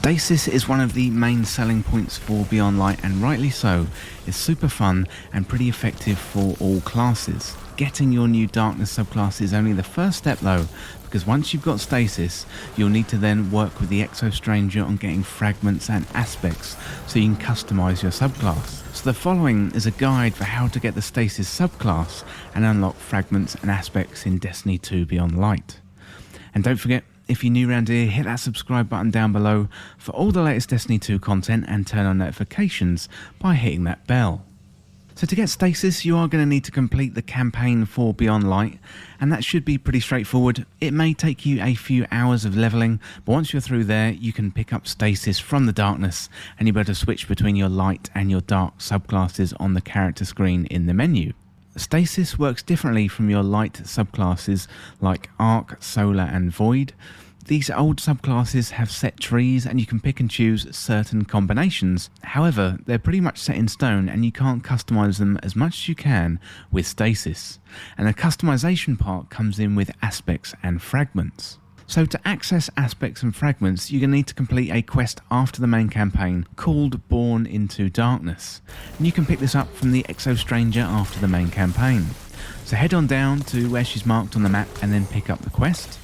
Stasis is one of the main selling points for Beyond Light, and rightly so. It's super fun and pretty effective for all classes. Getting your new Darkness subclass is only the first step though, because once you've got Stasis, you'll need to then work with the Exo Stranger on getting fragments and aspects so you can customise your subclass. So the following is a guide for how to get the Stasis subclass and unlock fragments and aspects in Destiny 2 Beyond Light. And don't forget, if you're new around here, hit that subscribe button down below for all the latest Destiny 2 content and turn on notifications by hitting that bell. So to get Stasis, you are going to need to complete the campaign for Beyond Light, and that should be pretty straightforward. It may take you a few hours of leveling, but once you're through there, you can pick up Stasis from the Darkness, and you'll be able to switch between your Light and your Dark subclasses on the character screen in the menu. Stasis works differently from your Light subclasses like Arc, Solar and Void. These old subclasses have set trees and you can pick and choose certain combinations. However, they're pretty much set in stone and you can't customize them as much as you can with Stasis. And the customization part comes in with aspects and fragments. So to access aspects and fragments, you're going to need to complete a quest after the main campaign called Born into Darkness. And you can pick this up from the Exo Stranger after the main campaign. So head on down to where she's marked on the map and then pick up the quest.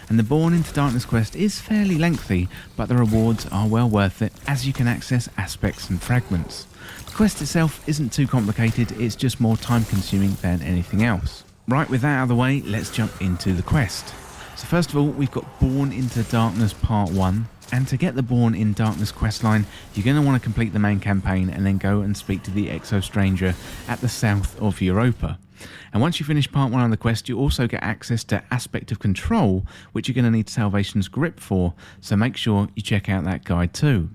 And the Born into Darkness quest is fairly lengthy, but the rewards are well worth it as you can access aspects and fragments. The quest itself isn't too complicated, it's just more time consuming than anything else. Right, with that out of the way, let's jump into the quest. So first of all, we've got Born into Darkness Part 1, and to get the Born in Darkness questline, you're going to want to complete the main campaign and then go and speak to the Exo Stranger at the south of Europa. And once you finish Part 1 of the quest, you also get access to Aspect of Control, which you're going to need Salvation's Grip for, so make sure you check out that guide too.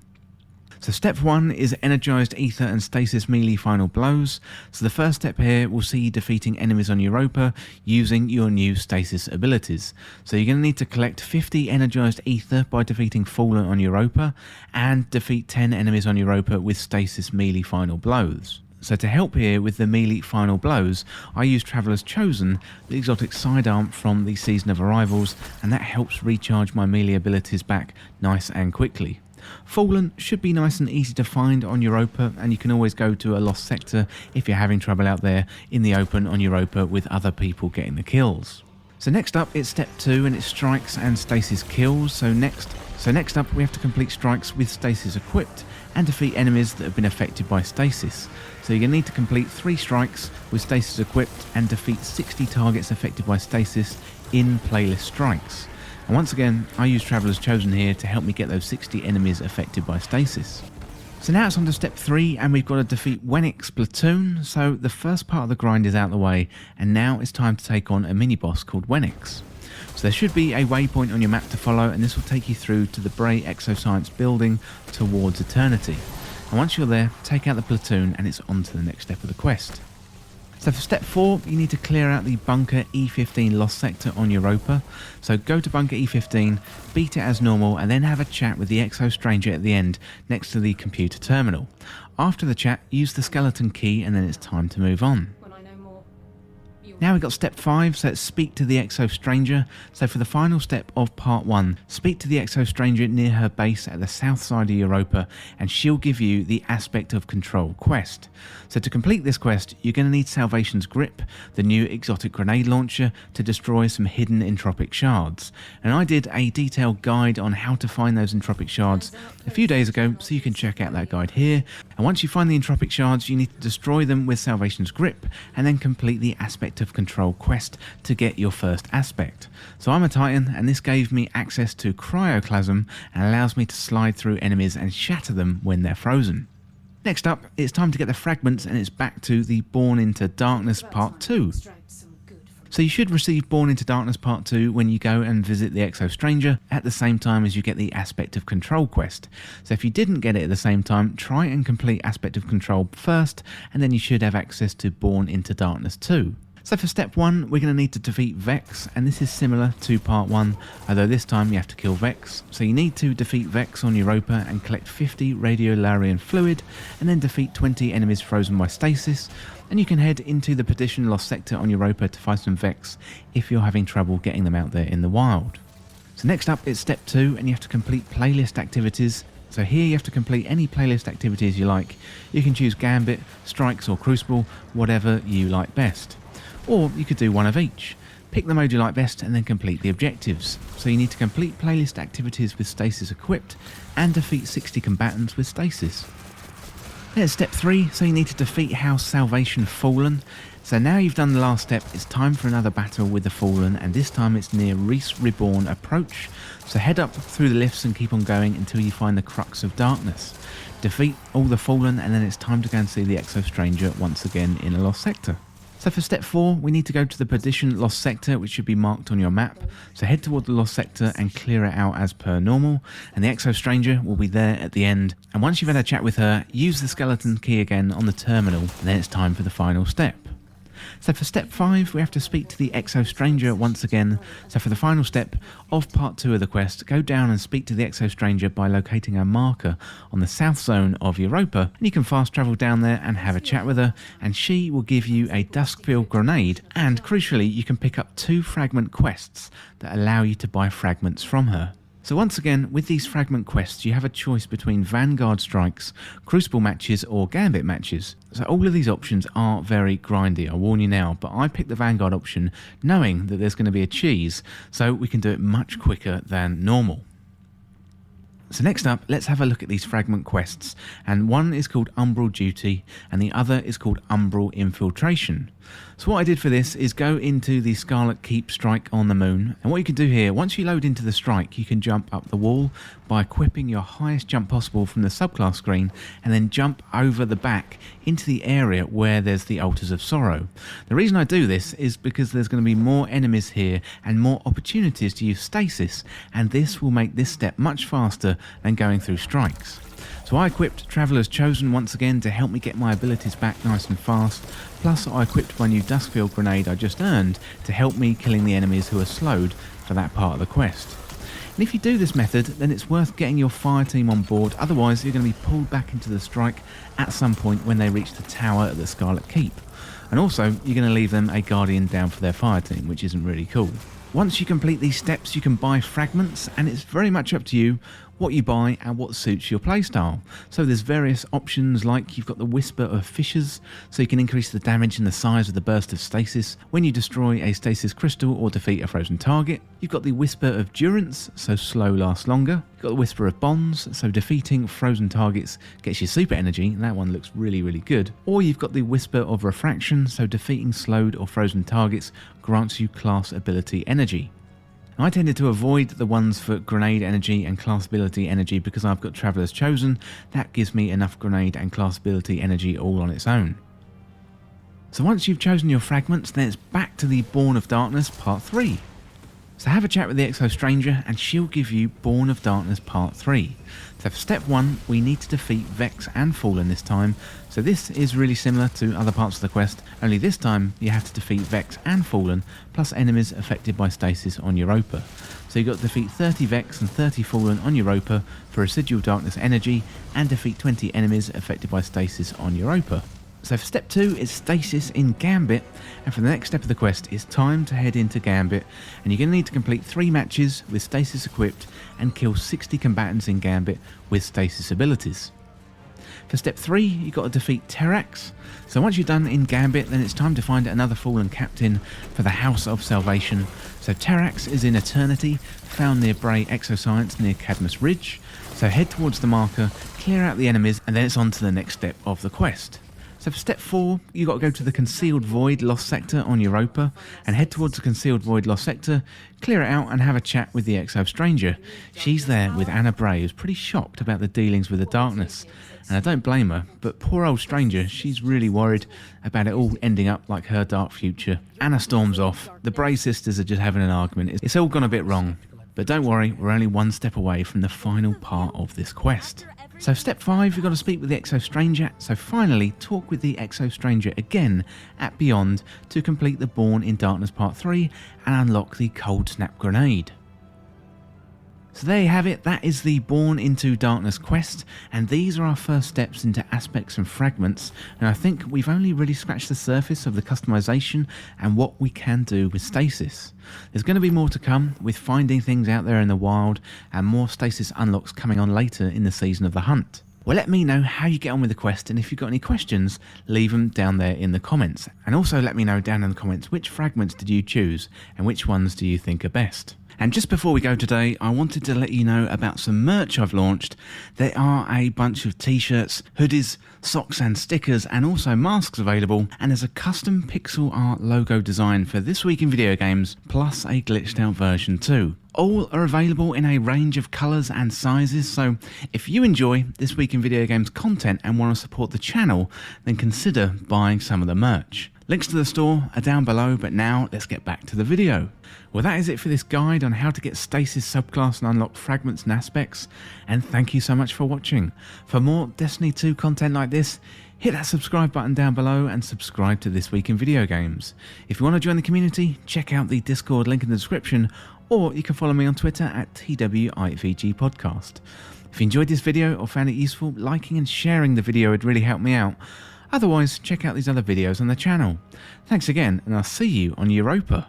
So step 1 is Energized Ether and Stasis Melee Final Blows. So the first step here will see you defeating enemies on Europa using your new Stasis abilities. So you're going to need to collect 50 Energized Ether by defeating Fallen on Europa and defeat 10 enemies on Europa with Stasis Melee Final Blows. So to help here with the melee final blows, I use Traveller's Chosen, the exotic sidearm from the Season of Arrivals, and that helps recharge my melee abilities back nice and quickly. Fallen should be nice and easy to find on Europa, and you can always go to a lost sector if you're having trouble out there in the open on Europa with other people getting the kills. So next up it's step 2 and it's strikes and stasis kills. So next up we have to complete strikes with stasis equipped and defeat enemies that have been affected by stasis. So you're going to need to complete 3 strikes with stasis equipped and defeat 60 targets affected by stasis in playlist strikes. And once again, I use Traveller's Chosen here to help me get those 60 enemies affected by stasis. So now it's on to step 3 and we've got to defeat Wennick's platoon. So the first part of the grind is out of the way and now it's time to take on a mini boss called Wennick's. So there should be a waypoint on your map to follow and this will take you through to the Bray Exoscience building towards Eternity. And once you're there, take out the platoon and it's on to the next step of the quest. So for step 4, you need to clear out the Bunker E15 Lost Sector on Europa. So go to Bunker E15, beat it as normal, and then have a chat with the Exo Stranger at the end next to the computer terminal. After the chat, use the skeleton key and then it's time to move on. Now we've got step 5, so let's speak to the Exo Stranger. So for the final step of part 1, speak to the Exo Stranger near her base at the south side of Europa and she'll give you the Aspect of Control quest. So to complete this quest, you're going to need Salvation's Grip, the new exotic grenade launcher, to destroy some hidden entropic shards. And I did a detailed guide on how to find those entropic shards a few days ago, so you can check out that guide here. And once you find the entropic shards, you need to destroy them with Salvation's Grip and then complete the Aspect of Control quest to get your first aspect. So I'm a Titan and this gave me access to Cryoclasm and allows me to slide through enemies and shatter them when they're frozen. Next up, it's time to get the fragments and it's back to the Born into Darkness Part 2. So you should receive Born into Darkness Part 2 when you go and visit the Exo Stranger at the same time as you get the Aspect of Control quest. So if you didn't get it at the same time, try and complete Aspect of Control first and then you should have access to Born into Darkness 2. So for step 1, we're going to need to defeat Vex, and this is similar to part 1, although this time you have to kill Vex. So you need to defeat Vex on Europa and collect 50 Radiolarian fluid, and then defeat 20 enemies frozen by stasis, and you can head into the Perdition Lost Sector on Europa to fight some Vex if you're having trouble getting them out there in the wild. So next up it's step 2 and you have to complete playlist activities So here you have to complete any playlist activities you like. You can choose Gambit, Strikes or Crucible, whatever you like best. Or you could do one of each. Pick the mode you like best and then complete the objectives. So you need to complete playlist activities with Stasis equipped and defeat 60 combatants with Stasis. There's step 3, so you need to defeat House Salvation Fallen. So now you've done the last step, it's time for another battle with the Fallen, and this time it's near Reese Reborn Approach. So head up through the lifts and keep on going until you find the Crux of Darkness. Defeat all the Fallen and then it's time to go and see the Exo Stranger once again in a Lost Sector. So for step 4, we need to go to the Perdition Lost Sector, which should be marked on your map. So head toward the Lost Sector and clear it out as per normal, and the Exo Stranger will be there at the end. And once you've had a chat with her, use the skeleton key again on the terminal, and then it's time for the final step. So for step 5, we have to speak to the Exo Stranger once again. So for the final step of part 2 of the quest, go down and speak to the Exo Stranger by locating a marker on the south zone of Europa. And you can fast travel down there and have a chat with her, and she will give you a Duskfield grenade, and crucially you can pick up 2 fragment quests that allow you to buy fragments from her. So once again, with these fragment quests, you have a choice between Vanguard strikes, Crucible matches or Gambit matches. So all of these options are very grindy, I warn you now, but I picked the Vanguard option knowing that there's going to be a cheese, so we can do it much quicker than normal. So next up, let's have a look at these fragment quests, and one is called Umbral Duty and the other is called Umbral Infiltration. So what I did for this is go into the Scarlet Keep strike on the moon, and what you can do here, once you load into the strike, you can jump up the wall by equipping your highest jump possible from the subclass screen and then jump over the back into the area where there's the Altars of Sorrow. The reason I do this is because there's going to be more enemies here and more opportunities to use stasis, and this will make this step much faster than going through strikes. So I equipped Traveller's Chosen once again to help me get my abilities back nice and fast, plus I equipped my new Duskfield grenade I just earned to help me killing the enemies who are slowed for that part of the quest. And if you do this method, then it's worth getting your fire team on board, otherwise you're going to be pulled back into the strike at some point when they reach the tower at the Scarlet Keep. And also, you're going to leave them a guardian down for their fire team, which isn't really cool. Once you complete these steps, you can buy fragments, and it's very much up to you what you buy and what suits your playstyle. So there's various options, like you've got the Whisper of Fissures, so you can increase the damage and the size of the burst of stasis when you destroy a stasis crystal or defeat a frozen target. You've got the Whisper of Durance, so slow lasts longer. You've got the Whisper of Bonds, so defeating frozen targets gets you super energy, and that one looks really good. Or you've got the Whisper of Refraction, so defeating slowed or frozen targets grants you class ability energy. I tended to avoid the ones for grenade energy and class ability energy because I've got Traveller's Chosen. That gives me enough grenade and class ability energy all on its own. So once you've chosen your fragments, then it's back to the Born of Darkness Part 3. So have a chat with the Exo Stranger and she'll give you Born of Darkness Part 3. So for step 1, we need to defeat Vex and Fallen this time. So this is really similar to other parts of the quest, only this time you have to defeat Vex and Fallen, plus enemies affected by stasis on Europa. So you've got to defeat 30 Vex and 30 Fallen on Europa for Residual Darkness energy, and defeat 20 enemies affected by stasis on Europa. So for step 2 is Stasis in Gambit, and for the next step of the quest it's time to head into Gambit, and you're going to need to complete 3 matches with Stasis equipped and kill 60 combatants in Gambit with Stasis abilities. For step 3 you've got to defeat Terrax, so once you're done in Gambit then it's time to find another fallen captain for the House of Salvation. So Terrax is in Eternity, found near Bray Exoscience near Cadmus Ridge, so head towards the marker, clear out the enemies, and then it's on to the next step of the quest. So for step 4, you've got to go to the Concealed Void Lost Sector on Europa and head towards the Concealed Void Lost Sector, clear it out and have a chat with the Exo Stranger. She's there with Anna Bray, who's pretty shocked about the dealings with the darkness. And I don't blame her, but poor old Stranger, she's really worried about it all ending up like her dark future. Anna storms off. The Bray sisters are just having an argument. It's all gone a bit wrong. But don't worry, we're only one step away from the final part of this quest. So step 5, you've got to speak with the Exo Stranger, so finally talk with the Exo Stranger again at Beyond to complete the Born in Darkness Part 3 and unlock the Cold Snap Grenade. So there you have it, that is the Born into Darkness quest, and these are our first steps into aspects and fragments, and I think we've only really scratched the surface of the customization and what we can do with Stasis. There's going to be more to come with finding things out there in the wild and more Stasis unlocks coming on later in the season of the hunt. Well, let me know how you get on with the quest, and if you've got any questions, leave them down there in the comments. And also let me know down in the comments which fragments did you choose and which ones do you think are best. And just before we go today, I wanted to let you know about some merch I've launched. There are a bunch of t-shirts, hoodies, socks and stickers, and also masks available, and there's a custom pixel art logo design for This Week in Video Games, plus a glitched out version too. All are available in a range of colours and sizes, so if you enjoy This Week in Video Games content and want to support the channel, then consider buying some of the merch. Links to the store are down below, but now let's get back to the video. Well, that is it for this guide on how to get Stasis Subclass and unlock fragments and aspects, and thank you so much for watching. For more Destiny 2 content like this, hit that subscribe button down below and subscribe to This Week in Video Games. If you want to join the community, check out the Discord link in the description, or you can follow me on Twitter at TWIVG Podcast. If you enjoyed this video or found it useful, liking and sharing the video would really help me out. Otherwise, check out these other videos on the channel. Thanks again, and I'll see you on Europa.